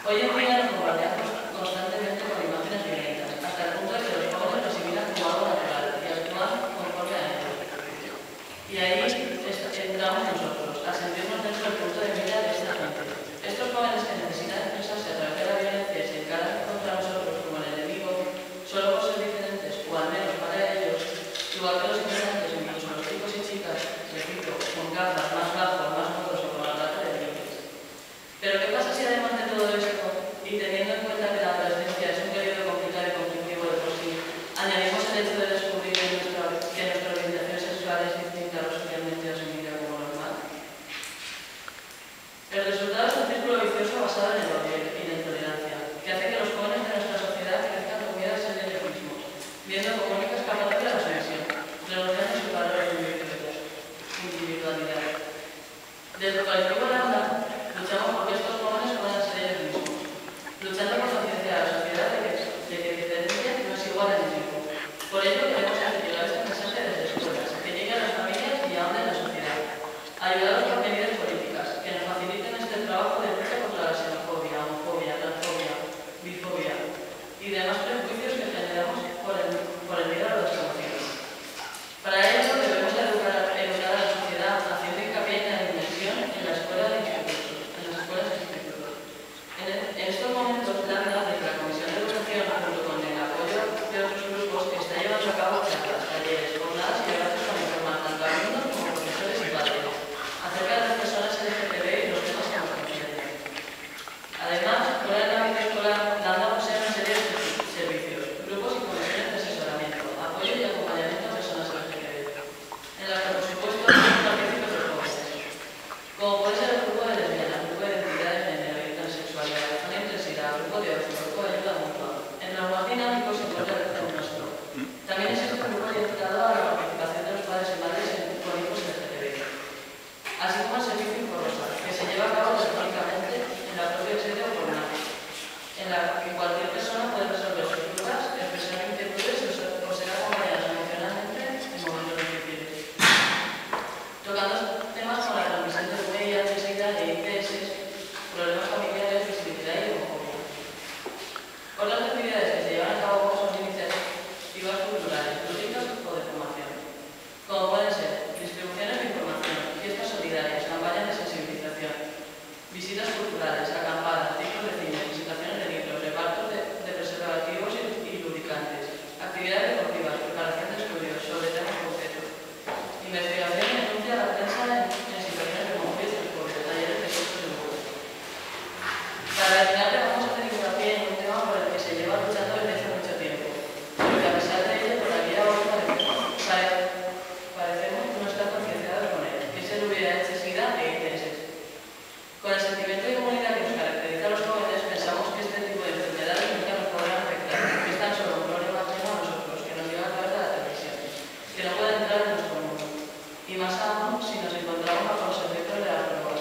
Hoy en día nos bombardeamos constantemente con imágenes violentas, hasta el punto de que los jóvenes lo asimilan como algo natural y actúan conforme a ello. Y ahí entramos nosotros, a sentirnos dentro del punto de mira de esta gente. Estos jóvenes que necesitan expresarse a través de la violencia y se encaran contra nosotros como el enemigo, solo por ser diferentes, o al menos para ellos, igual que los inmigrantes, incluso los chicos y chicas, repito, con gafas, más bajos, más gordos o con la plata de brillos. Pero ¿qué pasa si además de todo esto, y teniendo en cuenta que la adolescencia es un periodo complicado y conflictivo de por sí, añadimos el hecho de descubrir que nuestra orientación sexual es distinta a lo socialmente asumida como normal? El resultado es un círculo vicioso basado en el odio y la intolerancia, que hace que los jóvenes de nuestra sociedad crezcan con miedo a ser ellos mismos, viendo como única escapatoria la sumisión, renunciando a sus valores individualidad. Desde el colectivo Lambda, luchamos porque estos jóvenes puedan ser ellos mismos, luchando por concienciar a la sociedad de que diferencia no es igual al mismo. Por ello queremos llevar este mensaje desde escuelas, que llegue a las familias y ahonde en la sociedad, ayudados por medidas políticas que nos faciliten este trabajo de lucha contra la xenofobia, homofobia, transfobia, bifobia y demás prejuicios que generamos por el miedo a lo desconocido. Para ello debemos educar a la sociedad haciendo hincapié en la dimensión en la escuela de institutos, en las escuelas e institutos. En estos momentos, Lambda, desde la Comisión de Educación, junto con el apoyo de otros grupos, está llevando a cabo charlas, talleres, jornadas y debates para informar tanto a alumnos como profesores y padres acerca de las personas LGTB y los temas que nos conciernen. Además, fuera del ámbito escolar, Lambda posee una serie de servicios, grupos y comisiones de asesoramiento, apoyo y acompañamiento a personas LGTB, en las que, por supuesto, participan los jóvenes, como puede ser el grupo de lesbianas, grupo de identidad de género y transexualidad, zona de intensidad, grupo de ocio, grupo de ayuda mutua. En los más dinámicos se encuentra el nuestro. También existe un grupo dedicado a la participación de los padres y madres con hijos LGTB, así como el servicio Inforosa, que se lleva a cabo telefónicamente en la propia sede o jornada, en la que cualquier persona puede resolver sus dudas, expresar inquietudes o ser acompañadas emocionalmente en momentos difíciles, tocando temas como la transmisión de VIH, SIDA e ITS, problemas familiares, visibilidad y homofobia. Otras actividades que se llevan a cabo son iniciativas culturales, lúdicas o de formación, como pueden ser distribuciones de información, fiestas solidarias, campañas de sensibilización, visitas culturales, acampadas, ciclos de cine, presentaciones de libros, repartos de preservativos y lubricantes, actividades deportivas, preparación de estudios sobre temas concretos, investigación y denuncia a la prensa en situaciones de homofobia y transfobia, talleres de sexo y mujeres. Para terminar, vamos a hacer hincapié en un tema por el que se lleva luchando desde hace mucho tiempo, pero que a pesar de ello, todavía hoy parecemos no estar concienciados con él, que es el VIH, SIDA e ITS. Con el sentimiento de comunidad que nos caracteriza a los jóvenes, pensamos que este tipo de enfermedades nunca nos podrán afectar, que es tan solo un problema ajeno a nosotros, que nos lleva a través de la televisión, que no puede entrar en nuestro mundo. Y más aún si nos encontramos bajo los efectos de las drogas,